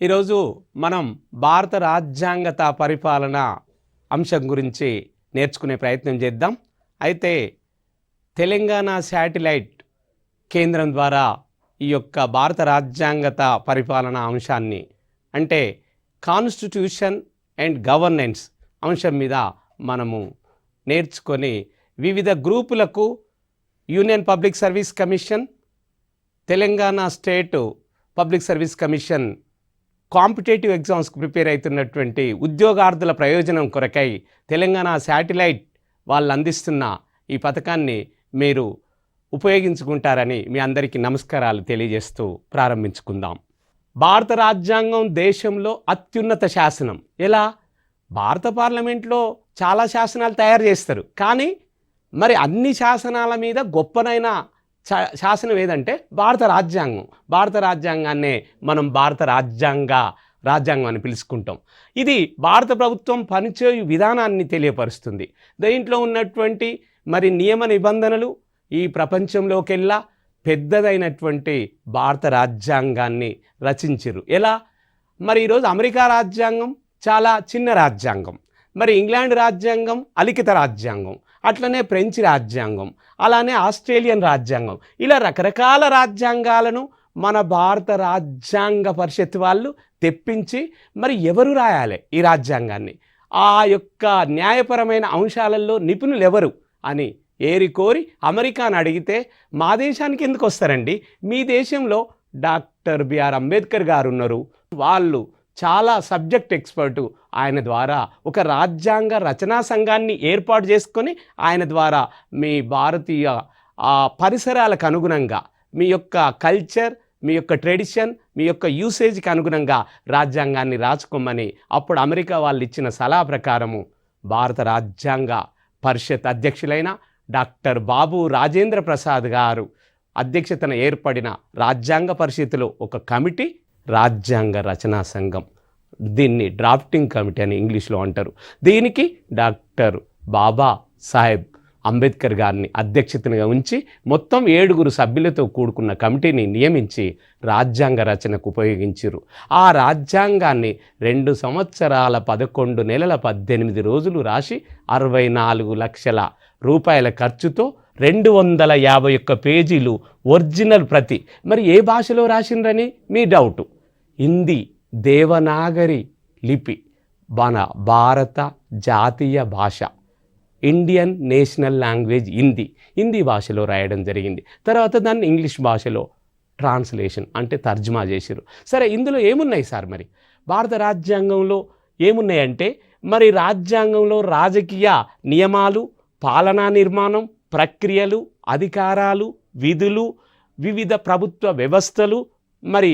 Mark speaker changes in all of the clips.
Speaker 1: ఈరోజు మనం భారత రాజ్యాంగత పరిపాలన అంశం గురించి నేర్చుకునే ప్రయత్నం చేద్దాం. అయితే తెలంగాణ శాటిలైట్ కేంద్రం ద్వారా ఈ యొక్క భారత రాజ్యాంగత పరిపాలన అంశాన్ని అంటే కాన్స్టిట్యూషన్ అండ్ గవర్నెన్స్ అంశం మీద మనము నేర్చుకొని వివిధ గ్రూపులకు union public service commission, Telangana state public service commission competitive ఎగ్జామ్స్కి ప్రిపేర్ అవుతున్నటువంటి ఉద్యోగార్థుల ప్రయోజనం కొరకై తెలంగాణ శాటిలైట్ వాళ్ళు అందిస్తున్న ఈ పథకాన్ని మీరు ఉపయోగించుకుంటారని మీ అందరికీ నమస్కారాలు తెలియజేస్తూ ప్రారంభించుకుందాం. భారత రాజ్యాంగం దేశంలో అత్యున్నత శాసనం. ఎలా? భారత పార్లమెంట్లో చాలా శాసనాలు తయారు చేస్తారు, కానీ మరి అన్ని శాసనాల మీద గొప్పనైన శాసనం ఏదంటే భారత రాజ్యాంగం. భారత రాజ్యాంగాన్నే మనం భారత రాజ్యాంగం అని పిలుచుకుంటాం. ఇది భారత ప్రభుత్వం పనిచేయు విధానాన్ని తెలియపరుస్తుంది. దీంట్లో ఉన్నటువంటి మరి నియమ నిబంధనలు ఈ ప్రపంచంలోకెల్లా పెద్దదైనటువంటి భారత రాజ్యాంగాన్ని రచించారు. ఎలా? మరి ఈరోజు అమెరికా రాజ్యాంగం చాలా చిన్న రాజ్యాంగం, మరి ఇంగ్లాండ్ రాజ్యాంగం అలిఖిత రాజ్యాంగం, అట్లనే ఫ్రెంచ్ రాజ్యాంగం, అలానే ఆస్ట్రేలియన్ రాజ్యాంగం, ఇలా రకరకాల రాజ్యాంగాలను మన భారత రాజ్యాంగ పరిషత్ వాళ్ళు తెప్పించి మరి ఎవరు రాయాలి ఈ రాజ్యాంగాన్ని, ఆ యొక్క న్యాయపరమైన అంశాలలో నిపుణులు ఎవరు అని ఏరికోరి అమెరికాను అడిగితే మా దేశానికి ఎందుకు వస్తారండి, మీ దేశంలో డాక్టర్ బిఆర్ అంబేద్కర్ గారు ఉన్నారు, వాళ్ళు చాలా సబ్జెక్ట్ ఎక్స్పర్టు, ఆయన ద్వారా ఒక రాజ్యాంగ రచనా సంఘాన్ని ఏర్పాటు చేసుకొని ఆయన ద్వారా మీ భారతీయ పరిసరాలకు అనుగుణంగా మీ యొక్క కల్చర్, మీ యొక్క ట్రెడిషన్, మీ యొక్క యూసేజ్కి అనుగుణంగా రాజ్యాంగాన్ని రాసుకోమని అప్పుడు అమెరికా వాళ్ళు ఇచ్చిన సలహా ప్రకారము భారత రాజ్యాంగ పరిషత్ అధ్యక్షులైన డాక్టర్ బాబు రాజేంద్ర ప్రసాద్ గారు అధ్యక్షతన ఏర్పడిన రాజ్యాంగ పరిషత్తులో ఒక కమిటీ రాజ్యాంగ రచనా సంఘం, దీన్ని డ్రాఫ్టింగ్ కమిటీ అని ఇంగ్లీష్లో అంటారు. దీనికి డాక్టర్ బాబా సాహెబ్ అంబేద్కర్ గారిని అధ్యక్షతగా ఉంచి మొత్తం 7 సభ్యులతో కూడుకున్న కమిటీని నియమించి రాజ్యాంగ రచనకు ఉపయోగించారు. ఆ రాజ్యాంగాన్ని 2 సంవత్సరాల 11 నెలల 18 రోజులు రాసి 64 లక్షల రూపాయల ఖర్చుతో 251 పేజీలు ఒరిజినల్ ప్రతి. మరి ఏ భాషలో రాసిండ్రని మీ డౌటు. హిందీ దేవనాగరి లిపి, మన భారత జాతీయ భాష, ఇండియన్ నేషనల్ లాంగ్వేజ్ హిందీ భాషలో రాయడం జరిగింది. తర్వాత దాన్ని ఇంగ్లీష్ భాషలో ట్రాన్స్లేషన్ అంటే తర్జుమా చేశారు. సరే, ఇందులో ఏమున్నాయి సార్? మరి భారత రాజ్యాంగంలో ఏమున్నాయంటే మరి రాజ్యాంగంలో రాజకీయ నియమాలు, పాలనా నిర్మాణం, ప్రక్రియలు, అధికారాలు, విధులు, వివిధ ప్రభుత్వ వ్యవస్థలు, మరి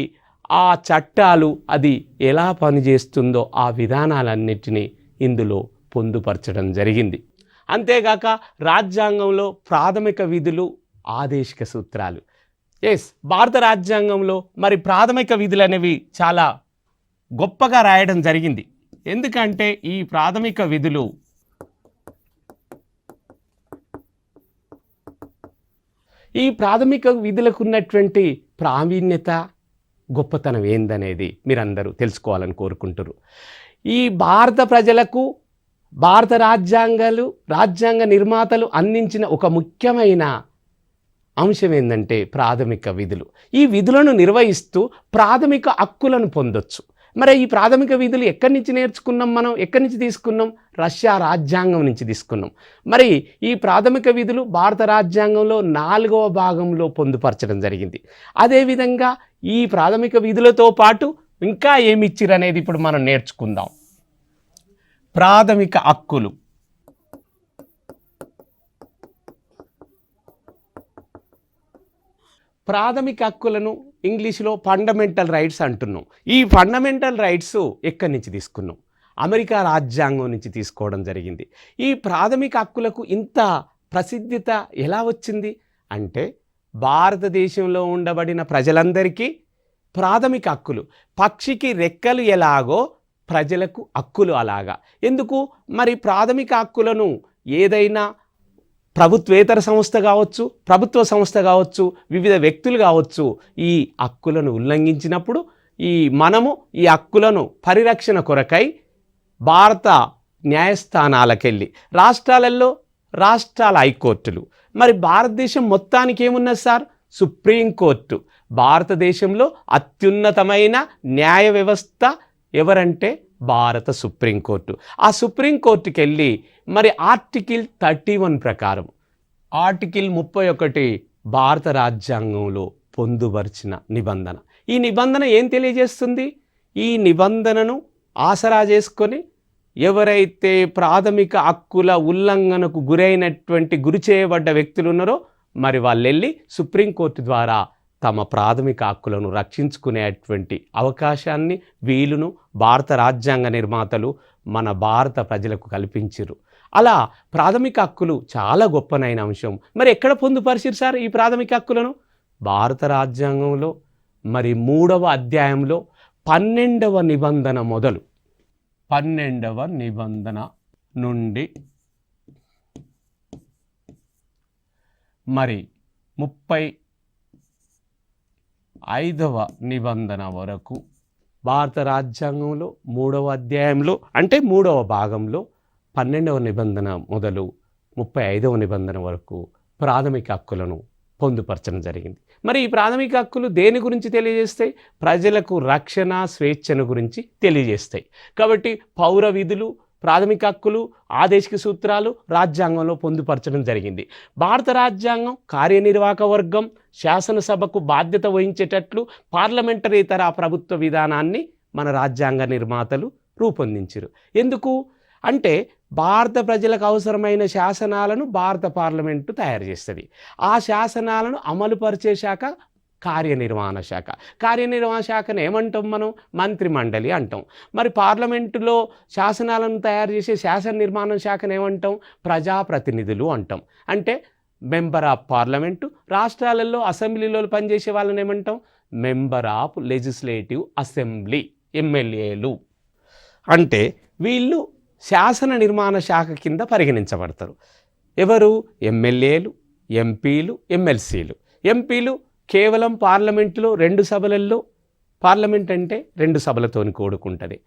Speaker 1: ఆ చట్టాలు అది ఎలా పనిచేస్తుందో ఆ విధానాలన్నిటినీ ఇందులో పొందుపరచడం జరిగింది. అంతేగాక రాజ్యాంగంలో ప్రాథమిక విధులు, ఆదేశిక సూత్రాలు. భారత రాజ్యాంగంలో మరి ప్రాథమిక విధులు అనేవి చాలా గొప్పగా రాయడం జరిగింది. ఎందుకంటే ఈ ప్రాథమిక విధులు ఈ ప్రాథమిక విధులకు ఉన్నటువంటి ప్రావీణ్యత, గొప్పతనం ఏందనేది మీరందరూ తెలుసుకోవాలని కోరుకుంటారు. ఈ భారత ప్రజలకు భారత రాజ్యాంగ నిర్మాతలు అందించిన ఒక ముఖ్యమైన అంశం ఏంటంటే ప్రాథమిక విధులు. ఈ విధులను నిర్వహిస్తూ ప్రాథమిక హక్కులను పొందొచ్చు. మరి ఈ ప్రాథమిక విధులు ఎక్కడి నుంచి నేర్చుకున్నాం మనం? ఎక్కడి నుంచి తీసుకున్నాం? రష్యా రాజ్యాంగం నుంచి తీసుకున్నాం. మరి ఈ ప్రాథమిక విధులు భారత రాజ్యాంగంలో 4వ భాగంలో పొందుపరచడం జరిగింది. అదేవిధంగా ఈ ప్రాథమిక విధులతో పాటు ఇంకా ఏమి ఇచ్చిర్రు అనేది ఇప్పుడు మనం నేర్చుకుందాం. ప్రాథమిక హక్కులు. ప్రాథమిక హక్కులను ఇంగ్లీష్లో ఫండమెంటల్ రైట్స్ అంటున్నాం. ఈ ఫండమెంటల్ రైట్స్ ఎక్కడి నుంచి తీసుకున్నాం? అమెరికా రాజ్యాంగం నుంచి తీసుకోవడం జరిగింది. ఈ ప్రాథమిక హక్కులకు ఇంత ప్రసిద్ధత ఎలా వచ్చింది అంటే భారతదేశంలో ఉండబడిన ప్రజలందరికీ ప్రాథమిక హక్కులు. పక్షికి రెక్కలు ఎలాగో ప్రజలకు హక్కులు అలాగా. ఎందుకు? మరి ప్రాథమిక హక్కులను ఏదైనా ప్రభుత్వేతర సంస్థ కావచ్చు, ప్రభుత్వ సంస్థ కావచ్చు, వివిధ వ్యక్తులు కావచ్చు, ఈ హక్కులను ఉల్లంఘించినప్పుడు మనము ఈ హక్కులను పరిరక్షణ కొరకై భారత న్యాయస్థానాలకెళ్ళి రాష్ట్రాలలో రాష్ట్రాల హైకోర్టులు, మరి భారతదేశం మొత్తానికి ఏమున్నది సార్? సుప్రీంకోర్టు. భారతదేశంలో అత్యున్నతమైన న్యాయ వ్యవస్థ ఎవరంటే భారత సుప్రీంకోర్టు. ఆ సుప్రీంకోర్టుకి వెళ్ళి మరి ఆర్టికల్ 31 ప్రకారం, ఆర్టికల్ 31 భారత రాజ్యాంగంలో పొందుపరిచిన నిబంధన. ఈ నిబంధన ఏం తెలియజేస్తుంది? ఈ నిబంధనను ఆసరా చేసుకొని ఎవరైతే ప్రాథమిక హక్కుల ఉల్లంఘనకు గురి చేయబడ్డ వ్యక్తులు ఉన్నారో మరి వాళ్ళు వెళ్ళి సుప్రీంకోర్టు ద్వారా తమ ప్రాథమిక హక్కులను రక్షించుకునేటువంటి అవకాశాన్ని, వీలును భారత రాజ్యాంగ నిర్మాతలు మన భారత ప్రజలకు కల్పించారు. అలా ప్రాథమిక హక్కులు చాలా గొప్పనైన అంశం. మరి ఎక్కడ పొందుపరిచారు సార్ ఈ ప్రాథమిక హక్కులను? భారత రాజ్యాంగంలో మరి 3వ అధ్యాయంలో 12వ నిబంధన మొదలు 12వ నిబంధన నుండి మరి 35వ నిబంధన వరకు భారత రాజ్యాంగంలో 3వ అధ్యాయంలో అంటే 3వ భాగంలో 12వ నిబంధన మొదలు 35వ నిబంధన వరకు ప్రాథమిక హక్కులను పొందుపరచడం జరిగింది. మరి ఈ ప్రాథమిక హక్కులు దేని గురించి తెలియజేస్తాయి? ప్రజలకు రక్షణ, స్వేచ్ఛను గురించి తెలియజేస్తాయి. కాబట్టి పౌర విధులు, ప్రాథమిక హక్కులు, ఆదేశిక సూత్రాలు రాజ్యాంగంలో పొందుపరచడం జరిగింది. భారత రాజ్యాంగం కార్యనిర్వాహక వర్గం శాసనసభకు బాధ్యత వహించేటట్లు పార్లమెంటరీతర ప్రభుత్వ విధానాన్ని మన రాజ్యాంగ నిర్మాతలు రూపొందించారు. ఎందుకు అంటే భారత ప్రజలకు అవసరమైన శాసనాలను భారత పార్లమెంటు తయారు చేస్తుంది. ఆ శాసనాలను అమలుపరిచే శాఖ కార్యనిర్వహణ శాఖ. కార్యనిర్వహణ శాఖను ఏమంటాం మనం? మంత్రి మండలి అంటాం. మరి పార్లమెంటులో శాసనాలను తయారు చేసే శాసన నిర్మాణ శాఖను ఏమంటాం? ప్రజాప్రతినిధులు అంటాం. అంటే మెంబర్ ఆఫ్ పార్లమెంటు. రాష్ట్రాలలో అసెంబ్లీలో పనిచేసే వాళ్ళని ఏమంటాం? మెంబర్ ఆఫ్ లెజిస్లేటివ్ అసెంబ్లీ, ఎమ్మెల్యేలు. అంటే వీళ్ళు శాసన నిర్మాణ శాఖ కింద పరిగణించబడతారు. ఎవరు? ఎమ్మెల్యేలు, ఎంపీలు, ఎమ్మెల్సీలు. ఎంపీలు కేవలం పార్లమెంటులో 2 సభలలో, పార్లమెంట్ అంటే 2 సభలతోని కూడుకుంటుంది.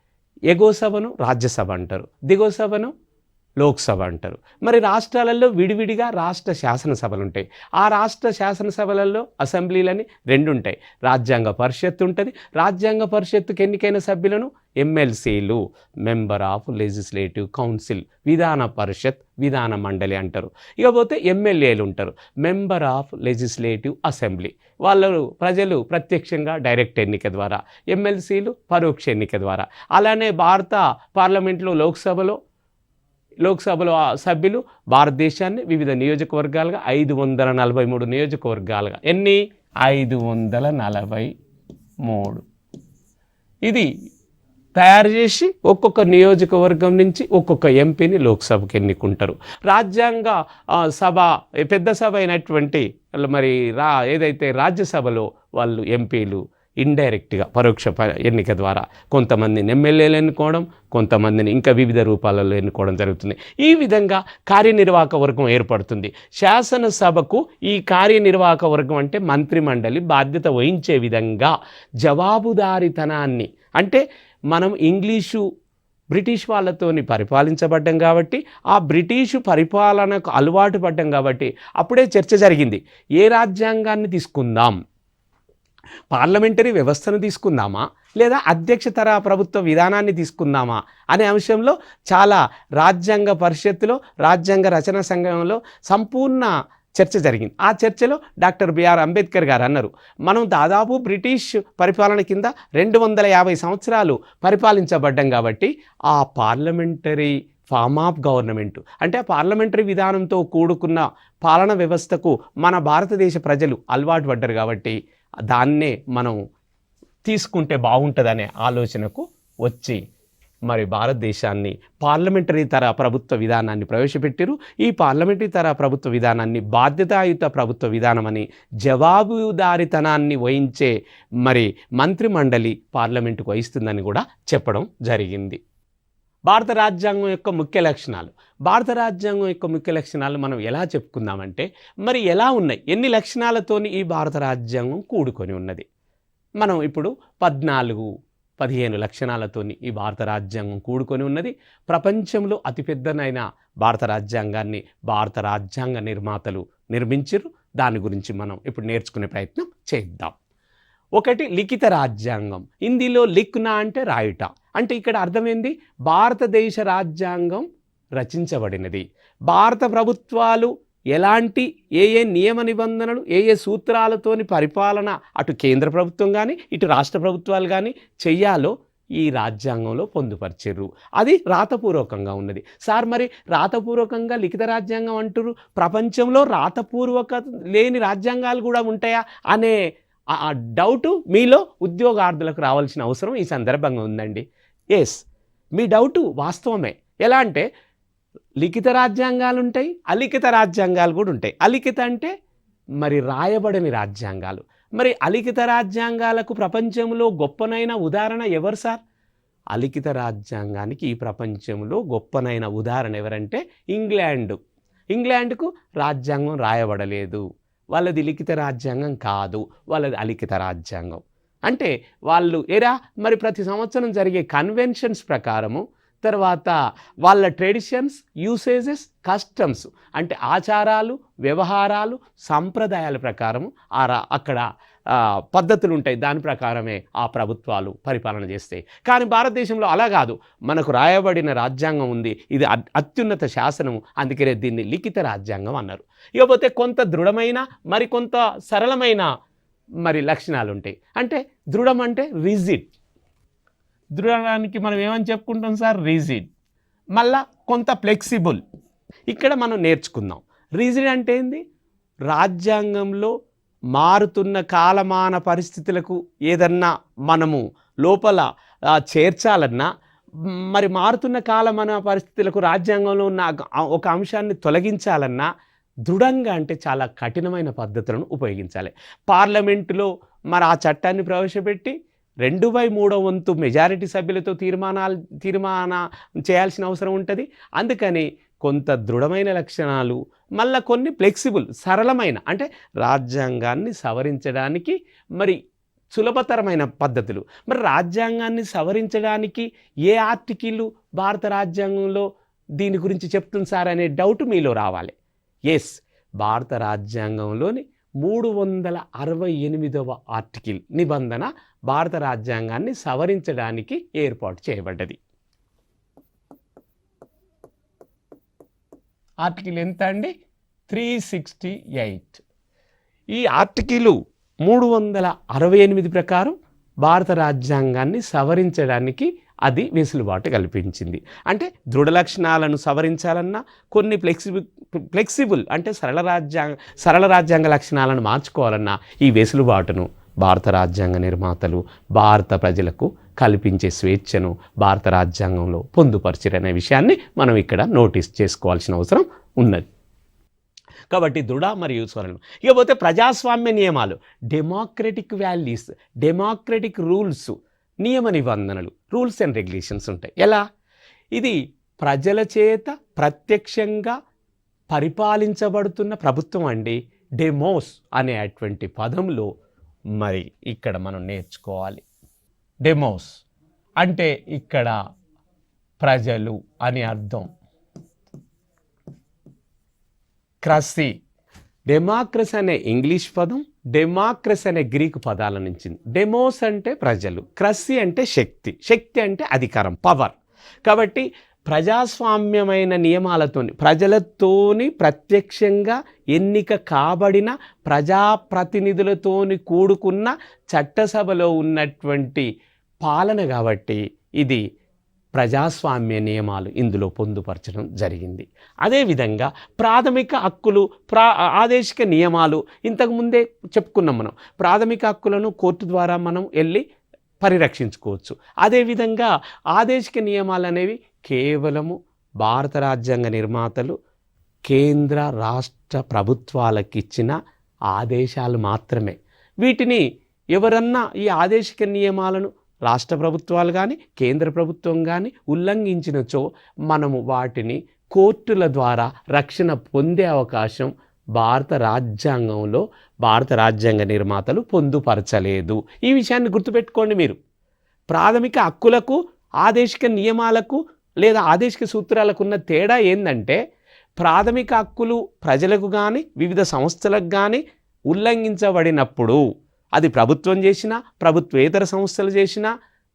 Speaker 1: ఎగో సభను రాజ్యసభ అంటారు, దిగో సభను లోక్సభ అంటారు. మరి రాష్ట్రాలలో విడివిడిగా రాష్ట్ర శాసనసభలు ఉంటాయి. ఆ రాష్ట్ర శాసనసభలలో అసెంబ్లీలని 2 ఉంటాయి. రాజ్యాంగ పరిషత్తు ఉంటుంది. రాజ్యాంగ పరిషత్తుకి ఎన్నికైన సభ్యులను ఎమ్మెల్సీలు, మెంబర్ ఆఫ్ లెజిస్లేటివ్ కౌన్సిల్, విధాన పరిషత్, విధాన మండలి అంటారు. ఇకపోతే ఎమ్మెల్యేలు ఉంటారు, మెంబర్ ఆఫ్ లెజిస్లేటివ్ అసెంబ్లీ. వాళ్ళు ప్రజలు ప్రత్యక్షంగా డైరెక్ట్ ఎన్నిక ద్వారా, ఎమ్మెల్సీలు పరోక్ష ఎన్నిక ద్వారా. అలానే భారత పార్లమెంట్లో లోక్సభలో సభ్యులు భారతదేశాన్ని వివిధ నియోజకవర్గాలుగా 543 నియోజకవర్గాలుగా, ఎన్ని? 543 ఇది తయారు చేసి ఒక్కొక్క నియోజకవర్గం నుంచి ఒక్కొక్క ఎంపీని లోక్సభకి ఎన్నుకుంటారు. రాజ్యాంగ సభ, పెద్ద సభ అయినటువంటి మరి ఏదైతే రాజ్యసభలో వాళ్ళు ఎంపీలు ఇండైరెక్ట్గా పరోక్ష ఎన్నిక ద్వారా కొంతమందిని ఎమ్మెల్యేలు ఎన్నుకోవడం, కొంతమందిని ఇంకా వివిధ రూపాలలో ఎన్నుకోవడం జరుగుతుంది. ఈ విధంగా కార్యనిర్వాహక వర్గం ఏర్పడుతుంది. శాసనసభకు ఈ కార్యనిర్వాహక వర్గం అంటే మంత్రిమండలి బాధ్యత వహించే విధంగా జవాబుదారీతనాన్ని, అంటే మనం బ్రిటిష్ వాళ్ళతోని పరిపాలించబడ్డం కాబట్టి ఆ బ్రిటిషు పరిపాలనకు అలవాటు పడ్డం కాబట్టి అప్పుడే చర్చ జరిగింది. ఏ రాజ్యాంగాన్ని తీసుకుందాం? పార్లమెంటరీ వ్యవస్థను తీసుకుందామా లేదా అధ్యక్షతర ప్రభుత్వ విధానాన్ని తీసుకుందామా అనే అంశంలో చాలా రాజ్యాంగ పరిషత్తులో, రాజ్యాంగ రచన సంఘంలో సంపూర్ణ చర్చ జరిగింది. ఆ చర్చలో డాక్టర్ బిఆర్ అంబేద్కర్ గారు అన్నారు, మనం దాదాపు బ్రిటిష్ పరిపాలన కింద 250 సంవత్సరాలు పరిపాలించబడ్డం కాబట్టి ఆ పార్లమెంటరీ ఫార్మ్ ఆఫ్ గవర్నమెంట్ అంటే పార్లమెంటరీ విధానంతో కూడుకున్న పాలన వ్యవస్థకు మన భారతదేశ ప్రజలు అలవాటు పడ్డారు కాబట్టి దాన్నే మనం తీసుకుంటే బాగుంటుందనే ఆలోచనకు వచ్చి మరి భారతదేశాన్ని పార్లమెంటరీ తర ప్రభుత్వ విధానాన్ని ప్రవేశపెట్టారు. ఈ పార్లమెంటరీ తర ప్రభుత్వ విధానాన్ని బాధ్యతాయుత ప్రభుత్వ విధానమని, జవాబుదారీతనాన్ని వహించే మరి మంత్రిమండలి పార్లమెంటుకు వహిస్తుందని కూడా చెప్పడం జరిగింది. భారత రాజ్యాంగం యొక్క ముఖ్య లక్షణాలు. భారత రాజ్యాంగం యొక్క ముఖ్య లక్షణాలు మనం ఎలా చెప్పుకుందామంటే, మరి ఎలా ఉన్నాయి, ఎన్ని లక్షణాలతోని ఈ భారత రాజ్యాంగం కూడుకొని ఉన్నది మనం ఇప్పుడు 14-15 లక్షణాలతోని ఈ భారత రాజ్యాంగం కూడుకొని ఉన్నది. ప్రపంచంలో అతిపెద్దనైన భారత రాజ్యాంగాన్ని భారత రాజ్యాంగ నిర్మాతలు నిర్మించారు. దాని గురించి మనం ఇప్పుడు నేర్చుకునే ప్రయత్నం చేద్దాం. ఒకటి లిఖిత రాజ్యాంగం. హిందీలో లిఖ్నా అంటే రాయుట. అంటే ఇక్కడ అర్థమైంది భారతదేశ రాజ్యాంగం రచించబడినది. భారత ప్రభుత్వాలు ఎలాంటి ఏ నియమ నిబంధనలు ఏ సూత్రాలతోని పరిపాలన అటు కేంద్ర ప్రభుత్వం కానీ ఇటు రాష్ట్ర ప్రభుత్వాలు కానీ చెయ్యాలో ఈ రాజ్యాంగంలో పొందుపరిచారు. అది రాతపూర్వకంగా ఉన్నది. సార్ మరి రాతపూర్వకంగా లిఖిత రాజ్యాంగం అంటారు, ప్రపంచంలో రాతపూర్వక లేని రాజ్యాంగాలు కూడా ఉంటాయా అనే ఆ డౌటు మీలో ఉద్యోగార్థులకు రావాల్సిన అవసరం ఈ సందర్భంగా ఉందండి. ఎస్, మీ డౌటు వాస్తవమే. ఎలా అంటే లిఖిత రాజ్యాంగాలు ఉంటాయి, అలిఖిత రాజ్యాంగాలు కూడా ఉంటాయి. అలిఖిత అంటే మరి రాయబడని రాజ్యాంగాలు. మరి అలిఖిత రాజ్యాంగాలకు ప్రపంచంలో గొప్పనైన ఉదాహరణ ఎవరు సార్? అలిఖిత రాజ్యాంగానికి ఈ ప్రపంచంలో గొప్పనైన ఉదాహరణ ఎవరంటే ఇంగ్లాండ్కు రాజ్యాంగం రాయబడలేదు. వాళ్ళది లిఖిత రాజ్యాంగం కాదు, వాళ్ళది అలిఖిత రాజ్యాంగం. అంటే వాళ్ళు మరి ప్రతి సంవత్సరం జరిగే కన్వెన్షన్స్ ప్రకారము, తర్వాత వాళ్ళ ట్రెడిషన్స్, యూసేజెస్, కస్టమ్స్ అంటే ఆచారాలు, వ్యవహారాలు, సంప్రదాయాల ప్రకారము అక్కడ పద్ధతులు ఉంటాయి. దాని ప్రకారమే ఆ ప్రభుత్వాలు పరిపాలన చేస్తాయి. కానీ భారతదేశంలో అలా కాదు. మనకు రాయబడిన రాజ్యాంగం ఉంది, ఇది అత్యున్నత శాసనము, అందుకనే దీన్ని లిఖిత రాజ్యాంగం అన్నారు. ఇకపోతే కొంత దృఢమైన మరికొంత సరళమైన మరి లక్షణాలు ఉంటాయి. అంటే దృఢం అంటే రిజిడ్. దృఢానికి మనం ఏమని చెప్పుకుంటాం సార్? రిజిడ్. మళ్ళా కొంత ఫ్లెక్సిబుల్. ఇక్కడ మనం నేర్చుకుందాం. రిజిడ్ అంటే ఏంది? రాజ్యాంగంలో మారుతున్న కాలమాన పరిస్థితులకు ఏదన్నా మనము లోపల చేర్చాలన్నా, మరి మారుతున్న కాలమాన పరిస్థితులకు రాజ్యాంగంలో ఉన్న ఒక అంశాన్ని తొలగించాలన్నా దృఢంగా అంటే చాలా కఠినమైన పద్ధతులను ఉపయోగించాలి. పార్లమెంటులో మరి ఆ చట్టాన్ని ప్రవేశపెట్టి 2/3 మెజారిటీ సభ్యులతో తీర్మాన చేయాల్సిన అవసరం ఉంటుంది. అందుకని కొంత దృఢమైన లక్షణాలు, మళ్ళీ కొన్ని ఫ్లెక్సిబుల్ సరళమైన అంటే రాజ్యాంగాన్ని సవరించడానికి మరి సులభతరమైన పద్ధతులు. మరి రాజ్యాంగాన్ని సవరించడానికి ఏ ఆర్టికల్ భారత రాజ్యాంగంలో దీని గురించి చెప్తుంది సార్ అనే డౌట్ మీలో రావాలి. ఎస్, భారత రాజ్యాంగంలోని 368వ ఆర్టికల్ నిబంధన భారత రాజ్యాంగాన్ని సవరించడానికి ఏర్పాటు చేయబడ్డది. ఆర్టికల్ ఎంత అండి? 368. ఈ ఆర్టికల్ 368 ప్రకారం భారత రాజ్యాంగాన్ని సవరించడానికి అది వెసులుబాటు కల్పించింది. అంటే దృఢ లక్షణాలను సవరించాలన్నా, కొన్ని ఫ్లెక్సిబుల్ అంటే సరళ రాజ్యాంగ లక్షణాలను మార్చుకోవాలన్నా ఈ వెసులుబాటును భారత రాజ్యాంగ నిర్మాతలు భారత ప్రజలకు కల్పించే స్వేచ్ఛను భారత రాజ్యాంగంలో పొందుపరిచారనే విషయాన్ని మనం ఇక్కడ నోటీస్ చేసుకోవాల్సిన అవసరం ఉన్నది. కాబట్టి దృఢ మరియు సరళం. ఇకపోతే ప్రజాస్వామ్య నియమాలు, డెమోక్రటిక్ వాల్యూస్, డెమోక్రటిక్ రూల్స్, నియమ నిబంధనలు, రూల్స్ అండ్ రెగ్యులేషన్స్ ఉంటాయి. ఎలా? ఇది ప్రజల చేత ప్రత్యక్షంగా పరిపాలించబడుతున్న ప్రభుత్వం అండి. డెమోస్ అనేటువంటి పదంలో మరి ఇక్కడ మనం నేర్చుకోవాలి. డెమోస్ అంటే ఇక్కడ ప్రజలు అని అర్థం. క్రసీ, డెమోక్రసీ అనే ఇంగ్లీష్ పదం, డెమోక్రసీ అనే గ్రీకు పదాల నుంచి. డెమోస్ అంటే ప్రజలు, క్రసీ అంటే శక్తి, శక్తి అంటే అధికారం, పవర్. కాబట్టి ప్రజాస్వామ్యమైన నియమాలతోని, ప్రజలతోని ప్రత్యక్షంగా ఎన్నిక కాబడిన ప్రజాప్రతినిధులతోని కూడుకున్న చట్టసభలో ఉన్నటువంటి పాలన. కాబట్టి ఇది ప్రజాస్వామ్య నియమాలు ఇందులో పొందుపరచడం జరిగింది. అదేవిధంగా ప్రాథమిక హక్కులు, ఆదేశిక నియమాలు ఇంతకుముందే చెప్పుకున్నాం. మనం ప్రాథమిక హక్కులను కోర్టు ద్వారా మనం వెళ్ళి పరిరక్షించుకోవచ్చు. అదేవిధంగా ఆదేశిక నియమాలు అనేవి కేవలము భారత రాజ్యాంగ నిర్మాతలు కేంద్ర రాష్ట్ర ప్రభుత్వాలకు ఇచ్చిన ఆదేశాలు మాత్రమే. వీటిని ఎవరన్నా ఈ ఆదేశిక నియమాలను రాష్ట్ర ప్రభుత్వాలు కానీ కేంద్ర ప్రభుత్వం కానీ ఉల్లంఘించినచో మనము వాటిని కోర్టుల ద్వారా రక్షణ పొందే అవకాశం భారత రాజ్యాంగంలో భారత రాజ్యాంగ నిర్మాతలు పొందుపరచలేదు. ఈ విషయాన్ని గుర్తుపెట్టుకోండి మీరు. ప్రాథమిక హక్కులకు ఆదేశిక నియమాలకు లేదా ఆదేశిక సూత్రాలకు ఉన్న తేడా ఏంటంటే, ప్రాథమిక హక్కులు ప్రజలకు కానీ వివిధ సంస్థలకు కానీ ఉల్లంఘించబడినప్పుడు అది ప్రభుత్వం చేసినా ప్రభుత్వేతర సంస్థలు చేసినా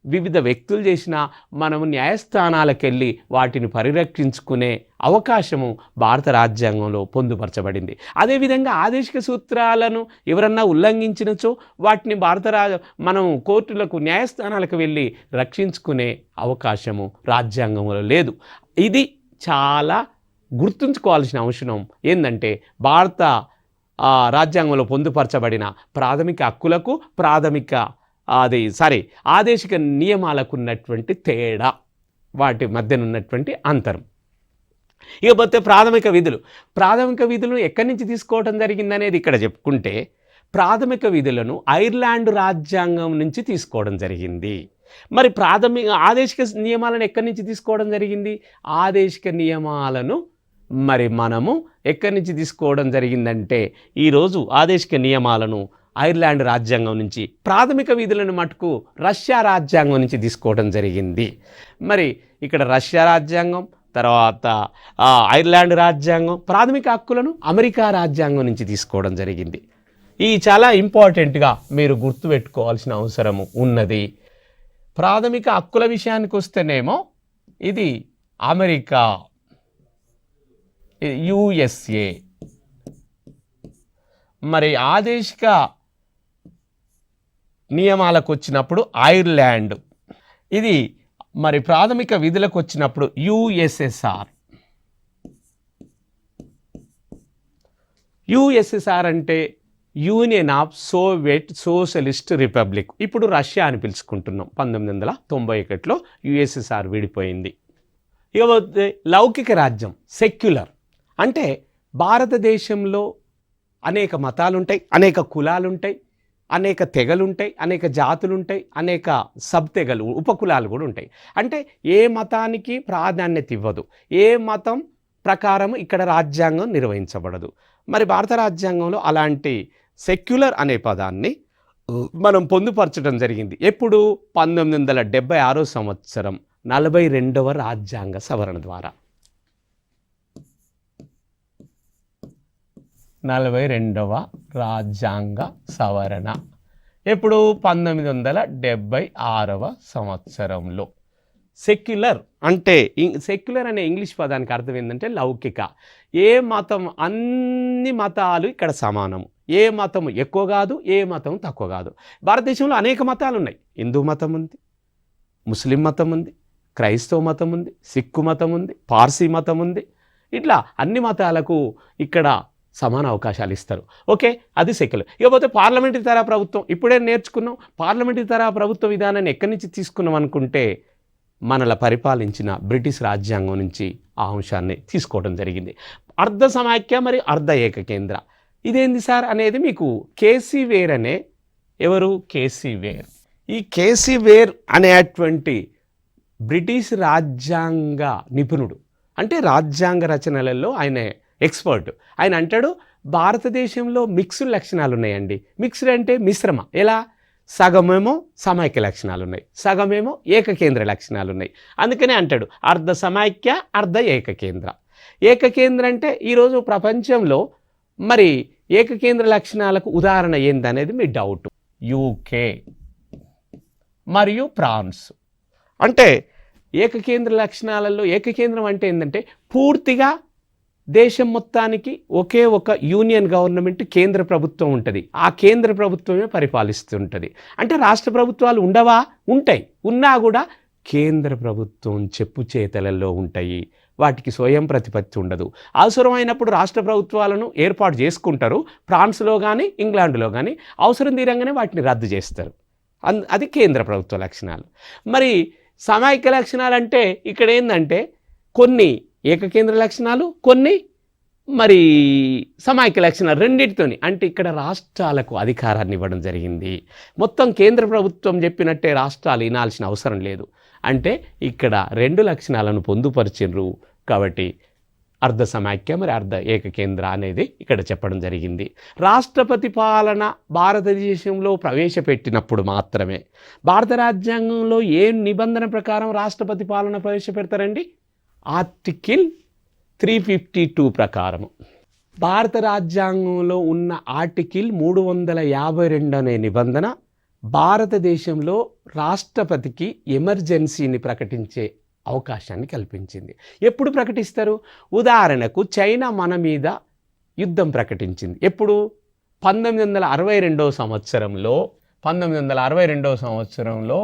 Speaker 1: వివిధ వ్యక్తులు చేసినా మనము న్యాయస్థానాలకు వెళ్ళి వాటిని పరిరక్షించుకునే అవకాశము భారత రాజ్యాంగంలో పొందుపరచబడింది. అదేవిధంగా ఆదేశిక సూత్రాలను ఎవరన్నా ఉల్లంఘించినచో వాటిని మనం కోర్టులకు న్యాయస్థానాలకు వెళ్ళి రక్షించుకునే అవకాశము రాజ్యాంగంలో లేదు. ఇది చాలా గుర్తుంచుకోవాల్సిన అవసరం ఏంటంటే, భారత రాజ్యాంగంలో పొందుపరచబడిన ప్రాథమిక హక్కులకు ఆదేశిక నియమాలకు ఉన్నటువంటి తేడా, వాటి మధ్యన ఉన్నటువంటి అంతరం. ఇకపోతే ప్రాథమిక విధులను ఎక్కడి నుంచి తీసుకోవడం జరిగిందనేది ఇక్కడ చెప్పుకుంటే, ప్రాథమిక విధులను ఐర్లాండ్ రాజ్యాంగం నుంచి తీసుకోవడం జరిగింది. మరి ఆదేశిక నియమాలను ఎక్కడి నుంచి తీసుకోవడం జరిగింది? ఆదేశిక నియమాలను మరి మనము ఎక్కడి నుంచి తీసుకోవడం జరిగిందంటే, ఈరోజు ఆదేశిక నియమాలను ఐర్లాండ్ రాజ్యాంగం నుంచి, ప్రాథమిక విధులను మటుకు రష్యా రాజ్యాంగం నుంచి తీసుకోవడం జరిగింది. మరి ఇక్కడ రష్యా రాజ్యాంగం, తర్వాత ఐర్లాండ్ రాజ్యాంగం, ప్రాథమిక హక్కులను అమెరికా రాజ్యాంగం నుంచి తీసుకోవడం జరిగింది. ఈ చాలా ఇంపార్టెంట్గా మీరు గుర్తుపెట్టుకోవాల్సిన అవసరము ఉన్నది. ప్రాథమిక హక్కుల విషయానికి వస్తేనేమో ఇది అమెరికా, యుఎస్ఏ. మరి ఆదేశిక నియమాలకు వచ్చినప్పుడు ఐర్లాండ్. ఇది మరి ప్రాథమిక విధులకు వచ్చినప్పుడు యుఎస్ఎస్ఆర్. యుఎస్ఎస్ఆర్ అంటే union of Soviet socialist republic. ఇప్పుడు రష్యా అని పిలుచుకుంటున్నాం. 1991లో యుఎస్ఎస్ఆర్ విడిపోయింది. ఇకపోతే లౌకిక రాజ్యం, సెక్యులర్ అంటే భారతదేశంలో అనేక మతాలుంటాయి, అనేక కులాలుంటాయి, అనేక తెగలుంటాయి, అనేక జాతులుంటాయి, అనేక సబ్ తెగలు, ఉపకులాలు కూడా ఉంటాయి. అంటే ఏ మతానికి ప్రాధాన్యత ఇవ్వదు, ఏ మతం ప్రకారం ఇక్కడ రాజ్యాంగం నిర్వహించబడదు. మరి భారత రాజ్యాంగంలో అలాంటి సెక్యులర్ అనే పదాన్ని మనం పొందుపరచడం జరిగింది. ఎప్పుడు? 1976 సంవత్సరం 42వ రాజ్యాంగ సవరణ ద్వారా. 42వ రాజ్యాంగ సవరణ ఎప్పుడు? 1976వ సంవత్సరంలో. సెక్యులర్ అంటే, సెక్యులర్ అనే ఇంగ్లీష్ పదానికి అర్థం ఏంటంటే లౌకిక. ఏ మతం, అన్ని మతాలు ఇక్కడ సమానము. ఏ మతం ఎక్కువ కాదు, ఏ మతం తక్కువ కాదు. భారతదేశంలో అనేక మతాలు ఉన్నాయి. హిందూ మతం ఉంది, ముస్లిం మతం ఉంది, క్రైస్తవ మతం ఉంది, సిక్కు మతం ఉంది, పార్సీ మతం ఉంది. ఇట్లా అన్ని మతాలకు ఇక్కడ సమాన అవకాశాలు ఇస్తారు. ఓకే, అది సెక్యులర్. ఇకపోతే పార్లమెంటరీ తరహా ప్రభుత్వం. ఇప్పుడే నేర్చుకున్నాం. పార్లమెంటరీ తరహా ప్రభుత్వ విధానాన్ని ఎక్కడి నుంచి తీసుకున్నాం అనుకుంటే, మనల పరిపాలించిన బ్రిటిష్ రాజ్యాంగం నుంచి ఆ అంశాన్ని తీసుకోవడం జరిగింది. అర్ధ సమాఖ్య మరి అర్ధ ఏకకేంద్ర. ఇదేంది సార్ అనేది మీకు కేసీ వేర్ అనే, ఎవరు? K C Wheare. ఈ కేసీ వేర్ అనేటువంటి బ్రిటిష్ రాజ్యాంగ నిపుణుడు, అంటే రాజ్యాంగ రచనలలో ఆయన ఎక్స్పర్ట్. ఆయన అంటాడు, భారతదేశంలో మిక్స్డ్ లక్షణాలు ఉన్నాయండి. మిక్స్డ్ అంటే మిశ్రమ. ఎలా? సగమేమో సమైక్య లక్షణాలు ఉన్నాయి, సగమేమో ఏకకేంద్ర లక్షణాలు ఉన్నాయి. అందుకనే అంటాడు అర్ధ సమైక్య అర్ధ ఏకకేంద్ర. ఏకకేంద్ర అంటే ఈరోజు ప్రపంచంలో మరి ఏకకేంద్ర లక్షణాలకు ఉదాహరణ ఏందనేది మీ డౌట్. యూకే మరియు ఫ్రాన్స్. అంటే ఏకకేంద్ర లక్షణాలలో ఏకకేంద్రం అంటే ఏంటంటే పూర్తిగా దేశం మొత్తానికి ఒకే ఒక యూనియన్ గవర్నమెంట్, కేంద్ర ప్రభుత్వం ఉంటుంది. ఆ కేంద్ర ప్రభుత్వమే పరిపాలిస్తుంటుంది. అంటే రాష్ట్ర ప్రభుత్వాలు ఉండవా? ఉంటాయి. ఉన్నా కూడా కేంద్ర ప్రభుత్వం చెప్పు చేతలలో ఉంటాయి. వాటికి స్వయం ప్రతిపత్తి ఉండదు. అవసరమైనప్పుడు రాష్ట్ర ప్రభుత్వాలను ఏర్పాటు చేసుకుంటారు. ఫ్రాన్స్లో కానీ ఇంగ్లాండ్లో కానీ అవసరం తీరంగానే వాటిని రద్దు చేస్తారు. అది కేంద్ర ప్రభుత్వ లక్షణాలు. మరి సమైక్య లక్షణాలు అంటే ఇక్కడ ఏంటంటే కొన్ని ఏకకేంద్ర లక్షణాలు, కొన్ని మరి సమైక్య లక్షణాలు, రెండింటితోని. అంటే ఇక్కడ రాష్ట్రాలకు అధికారాన్ని ఇవ్వడం జరిగింది. మొత్తం కేంద్ర ప్రభుత్వం చెప్పినట్టే రాష్ట్రాలు వినాల్సిన అవసరం లేదు. అంటే ఇక్కడ రెండు లక్షణాలను పొందుపరిచిర్రు. కాబట్టి అర్ధ సమాఖ్య మరి అర్ధ ఏకకేంద్ర అనేది ఇక్కడ చెప్పడం జరిగింది. రాష్ట్రపతి పాలన భారతదేశంలో ప్రవేశపెట్టినప్పుడు మాత్రమే భారత రాజ్యాంగంలో ఏ నిబంధన ప్రకారం రాష్ట్రపతి పాలన ప్రవేశపెడతారండి? ఆర్టికల్ 352 ప్రకారము. భారత రాజ్యాంగంలో ఉన్న ఆర్టికల్ 352 అనే నిబంధన భారతదేశంలో రాష్ట్రపతికి ఎమర్జెన్సీని ప్రకటించే అవకాశాన్ని కల్పించింది. ఎప్పుడు ప్రకటిస్తారు? ఉదాహరణకు చైనా మన మీద యుద్ధం ప్రకటించింది. ఎప్పుడు? 1962 సంవత్సరంలో 1962 సంవత్సరంలో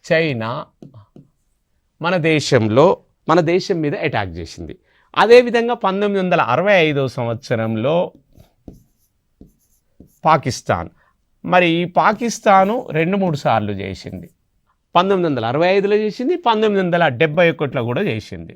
Speaker 1: చైనా మన దేశం మీద అటాక్ చేసింది. అదేవిధంగా 1965 సంవత్సరంలో పాకిస్తాన్, మరి ఈ పాకిస్తాను 2-3 సార్లు చేసింది. 1965లో చేసింది, 1971లో కూడా చేసింది.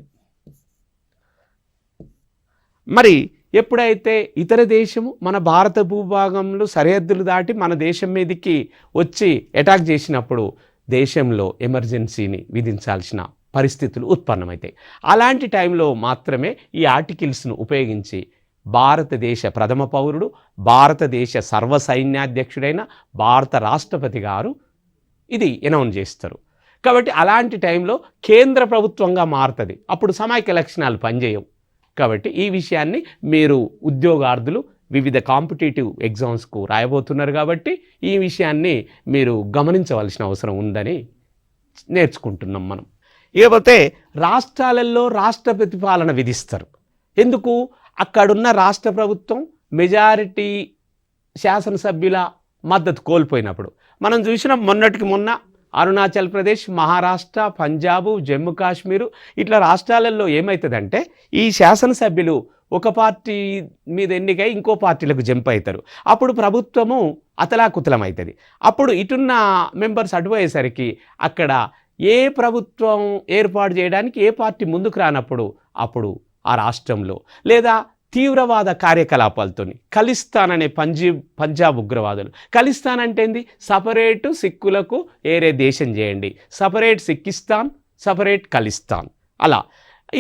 Speaker 1: మరి ఎప్పుడైతే ఇతర దేశము మన భారత భూభాగంలో సరిహద్దులు దాటి మన దేశం మీదకి వచ్చి అటాక్ చేసినప్పుడు దేశంలో ఎమర్జెన్సీని విధించాల్సిన పరిస్థితులు ఉత్పన్నమవుతాయి. అలాంటి టైంలో మాత్రమే ఈ ఆర్టికల్స్ను ఉపయోగించి భారతదేశ ప్రథమ పౌరుడు, భారతదేశ సర్వసైన్యాధ్యక్షుడైన భారత రాష్ట్రపతి గారు ఇది అనౌన్స్ చేస్తారు. కాబట్టి అలాంటి టైంలో కేంద్ర ప్రభుత్వంగా మారుతుంది. అప్పుడు సమైక్య లక్షణాలు పనిచేయవు. కాబట్టి ఈ విషయాన్ని మీరు ఉద్యోగార్థులు వివిధ కాంపిటేటివ్ ఎగ్జామ్స్కు రాయబోతున్నారు కాబట్టి ఈ విషయాన్ని మీరు గమనించవలసిన అవసరం ఉందని నేర్చుకుంటున్నాం మనం. ఇకపోతే రాష్ట్రాలలో రాష్ట్రపతి పాలన విధిస్తారు. ఎందుకు? అక్కడున్న రాష్ట్ర ప్రభుత్వం మెజారిటీ శాసనసభ్యుల మద్దతు కోల్పోయినప్పుడు. మనం చూసిన మొన్నటికి మొన్న అరుణాచల్ ప్రదేశ్, మహారాష్ట్ర, పంజాబ్, జమ్మూ కాశ్మీరు ఇట్లా రాష్ట్రాలలో ఏమవుతుందంటే ఈ శాసనసభ్యులు ఒక పార్టీ మీద ఎన్నికై ఇంకో పార్టీలకు జంప్ అవుతారు. అప్పుడు ప్రభుత్వము అతలాకుతలం అవుతుంది. అప్పుడు ఇటున్న మెంబర్స్ అటుపోయేసరికి అక్కడ ఏ ప్రభుత్వం ఏర్పాటు చేయడానికి ఏ పార్టీ ముందుకు రానప్పుడు అప్పుడు ఆ రాష్ట్రంలో లేదా తీవ్రవాద కార్యకలాపాలతో ఖలిస్తాన్ అనే పంజాబ్ ఉగ్రవాదులు, ఖలిస్తాన్ అంటే ఏంది? సపరేటు సిక్కులకు ఏరే దేశం చేయండి, సపరేట్ సిక్కిస్తాన్, సపరేట్ ఖలిస్తాన్, అలా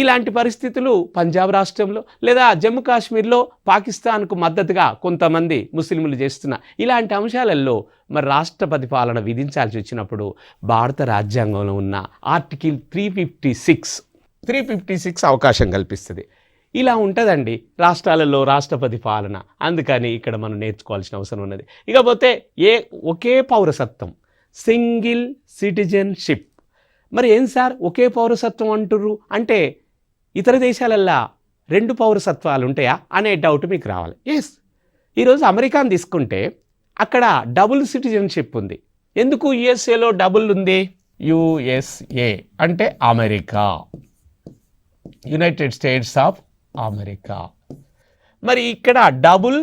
Speaker 1: ఇలాంటి పరిస్థితులు పంజాబ్ రాష్ట్రంలో లేదా జమ్మూ కాశ్మీర్లో పాకిస్తాన్కు మద్దతుగా కొంతమంది ముస్లింలు చేస్తున్న ఇలాంటి అంశాలలో మరి రాష్ట్రపతి పాలన విధించాల్సి వచ్చినప్పుడు భారత రాజ్యాంగంలో ఉన్న ఆర్టికల్ 356 అవకాశం కల్పిస్తుంది. ఇలా ఉంటుందండి రాష్ట్రాలలో రాష్ట్రపతి పాలన. అందుకని ఇక్కడ మనం నేర్చుకోవాల్సిన అవసరం ఉన్నది. ఇకపోతే ఒకే పౌరసత్వం, సింగిల్ సిటిజన్షిప్. మరి ఏం సార్ ఒకే పౌరసత్వం అంటుర్రు అంటే ఇతర దేశాలల్లో 2 పౌరసత్వాలు ఉంటాయా అనే డౌట్ మీకు రావాలి. ఎస్, ఈరోజు అమెరికాను తీసుకుంటే అక్కడ డబుల్ సిటిజన్షిప్ ఉంది. ఎందుకు యుఎస్ఏలో డబుల్ ఉంది? యుఎస్ఏ అంటే America, United states of America. మరి ఇక్కడ డబుల్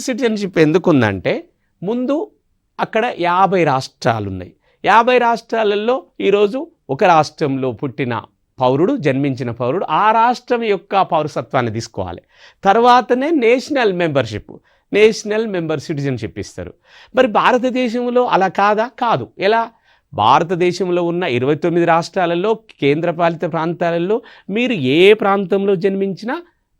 Speaker 1: సిటిజన్షిప్ ఎందుకుందంటే ముందు అక్కడ 50 రాష్ట్రాలు ఉన్నాయి. 50 రాష్ట్రాలలో ఈరోజు ఒక రాష్ట్రంలో పుట్టిన పౌరుడు, జన్మించిన పౌరుడు ఆ రాష్ట్రం యొక్క పౌరసత్వాన్ని తీసుకోవాలి. తర్వాతనే నేషనల్ మెంబర్ సిటిజన్షిప్ ఇస్తారు. మరి భారతదేశంలో అలా కాదు. ఎలా? భారతదేశంలో ఉన్న 29 రాష్ట్రాలలో, కేంద్రపాలిత ప్రాంతాలలో మీరు ఏ ప్రాంతంలో జన్మించినా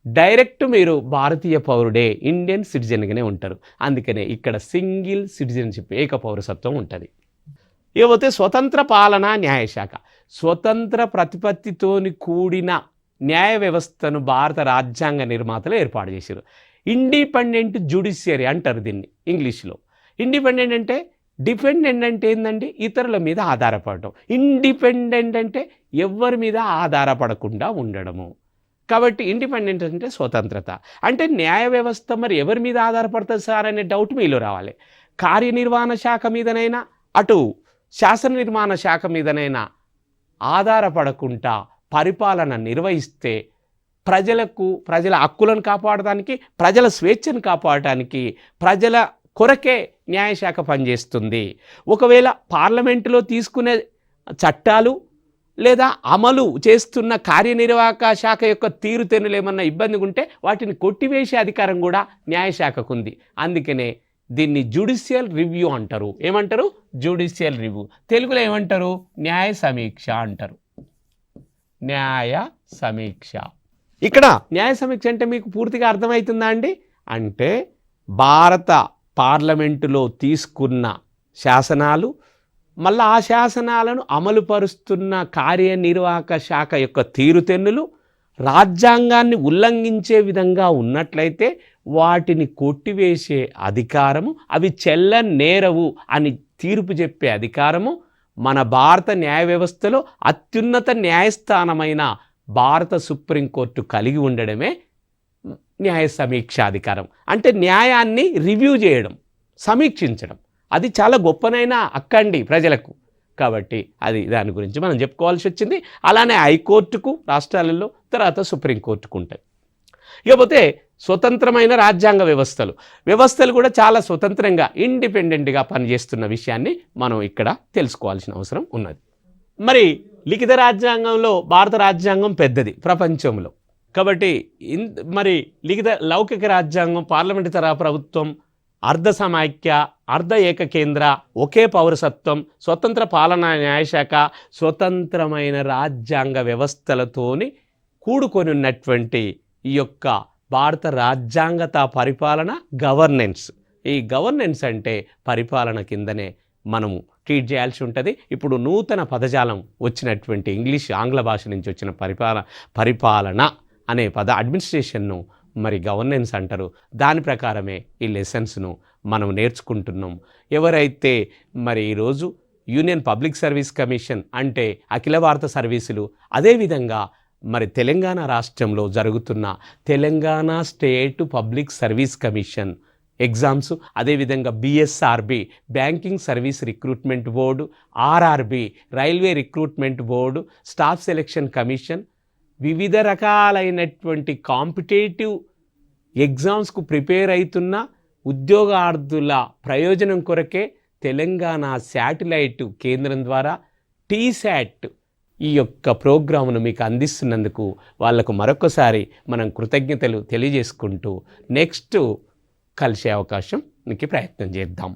Speaker 1: డైరెక్ట్ మీరు భారతీయ పౌరుడే, ఇండియన్ సిటిజన్గానే ఉంటారు. అందుకనే ఇక్కడ సింగిల్ సిటిజన్షిప్, ఏక పౌరసత్వం ఉంటుంది. ఇకపోతే స్వతంత్ర పాలనా న్యాయశాఖ, స్వతంత్ర ప్రతిపత్తితోని కూడిన న్యాయ వ్యవస్థను భారత రాజ్యాంగ నిర్మాతలు ఏర్పాటు చేశారు. ఇండిపెండెంట్ జ్యుడిషియరీ అంటారు దీన్ని ఇంగ్లీష్లో. ఇండిపెండెంట్ అంటే, డిపెండెంట్ అంటే ఏంటండి? ఇతరుల మీద ఆధారపడటం. ఇండిపెండెంట్ అంటే ఎవరి మీద ఆధారపడకుండా ఉండడము. కాబట్టి ఇండిపెండెంట్ అంటే స్వతంత్రత. అంటే న్యాయ వ్యవస్థ మరి ఎవరి మీద ఆధారపడుతుంది సార్ అనే డౌట్ మీలో రావాలి. కార్యనిర్వహణ శాఖ మీదనైనా అటు శాసన నిర్మాణ శాఖ మీదనైనా ఆధారపడకుండా పరిపాలన నిర్వహిస్తే ప్రజల హక్కులను కాపాడడానికి, ప్రజల స్వేచ్ఛను కాపాడటానికి, ప్రజల కొరకే న్యాయశాఖ పనిచేస్తుంది. ఒకవేళ పార్లమెంటులో తీసుకునే చట్టాలు లేదా అమలు చేస్తున్న కార్యనిర్వాహక శాఖ యొక్క తీరుతెన్నులు ఏమన్నా ఇబ్బంది ఉంటే వాటిని కొట్టివేసే అధికారం కూడా న్యాయశాఖకు ఉంది. అందుకనే దీన్ని జ్యుడిషియల్ రివ్యూ అంటారు. ఏమంటారు? Judicial review. తెలుగులో ఏమంటారు? న్యాయ సమీక్ష అంటారు. న్యాయ సమీక్ష. ఇక్కడ న్యాయ సమీక్ష అంటే మీకు పూర్తిగా అర్థమవుతుందా అండి? అంటే భారత పార్లమెంటులో తీసుకున్న శాసనాలు, మళ్ళీ ఆ శాసనాలను అమలుపరుస్తున్న కార్యనిర్వాహక శాఖ యొక్క తీరుతెన్నులు రాజ్యాంగాన్ని ఉల్లంఘించే విధంగా ఉన్నట్లయితే వాటిని కొట్టివేసే అధికారము, అవి చెల్లనేరవు అని తీర్పు చెప్పే అధికారము మన భారత న్యాయ వ్యవస్థలో అత్యున్నత న్యాయస్థానమైన భారత సుప్రీంకోర్టు కలిగి ఉండడమే న్యాయ సమీక్షాధికారం. అంటే న్యాయాన్ని రివ్యూ చేయడం, సమీక్షించడం, అది చాలా గొప్పనైనా అక్కండి ప్రజలకు. కాబట్టి అది దాని గురించి మనం చెప్పుకోవాల్సి వచ్చింది. అలానే హైకోర్టుకు రాష్ట్రాలలో, తర్వాత సుప్రీంకోర్టుకు ఉంటాయి. ఇకపోతే స్వతంత్రమైన రాజ్యాంగ వ్యవస్థలు కూడా చాలా స్వతంత్రంగా ఇండిపెండెంట్గా పనిచేస్తున్న విషయాన్ని మనం ఇక్కడ తెలుసుకోవాల్సిన అవసరం ఉన్నది. మరి లిఖిత రాజ్యాంగంలో భారత రాజ్యాంగం పెద్దది ప్రపంచంలో. కాబట్టి మరి లౌకిక రాజ్యాంగం, పార్లమెంటరీ ప్రభుత్వం, అర్ధ సమాఖ్య, అర్ధ ఏకకేంద్ర, ఒకే పౌరసత్వం, స్వతంత్ర పాలనా న్యాయశాఖ, స్వతంత్రమైన రాజ్యాంగ వ్యవస్థలతోని కూడుకొని ఉన్నటువంటి ఈ యొక్క భారత రాజ్యాంగత పరిపాలన గవర్నెన్స్. ఈ గవర్నెన్స్ అంటే పరిపాలన కిందనే మనము ట్రీట్ చేయాల్సి ఉంటుంది. ఇప్పుడు నూతన పదజాలం వచ్చినటువంటి ఆంగ్ల భాష నుంచి వచ్చిన పరిపాలన అనే అడ్మినిస్ట్రేషన్ను మరి గవర్నెన్స్ అంటారు. దాని ప్రకారమే ఈ లెసన్స్ను మనం నేర్చుకుంటున్నాం. ఎవరైతే మరి ఈరోజు యూనియన్ పబ్లిక్ సర్వీస్ కమిషన్ అంటే అఖిల భారత సర్వీసులు, అదేవిధంగా మరి తెలంగాణ రాష్ట్రంలో జరుగుతున్న Telangana state public service commission exams, అదేవిధంగా BSRB banking service recruitment board, RRB railway recruitment board, staff selection commission, వివిధ రకాలైనటువంటి కాంపిటేటివ్ ఎగ్జామ్స్కు ప్రిపేర్ అవుతున్న ఉద్యోగార్థుల ప్రయోజనం కొరకే తెలంగాణ శాటిలైట్ కేంద్రం ద్వారా టీశాట్ ఈ యొక్క ప్రోగ్రామును మీకు అందిస్తున్నందుకు వాళ్లకు మరొకసారి మనం కృతజ్ఞతలు తెలియజేసుకుంటూ నెక్స్ట్ కలిసే అవకాశం ప్రయత్నం చేద్దాం.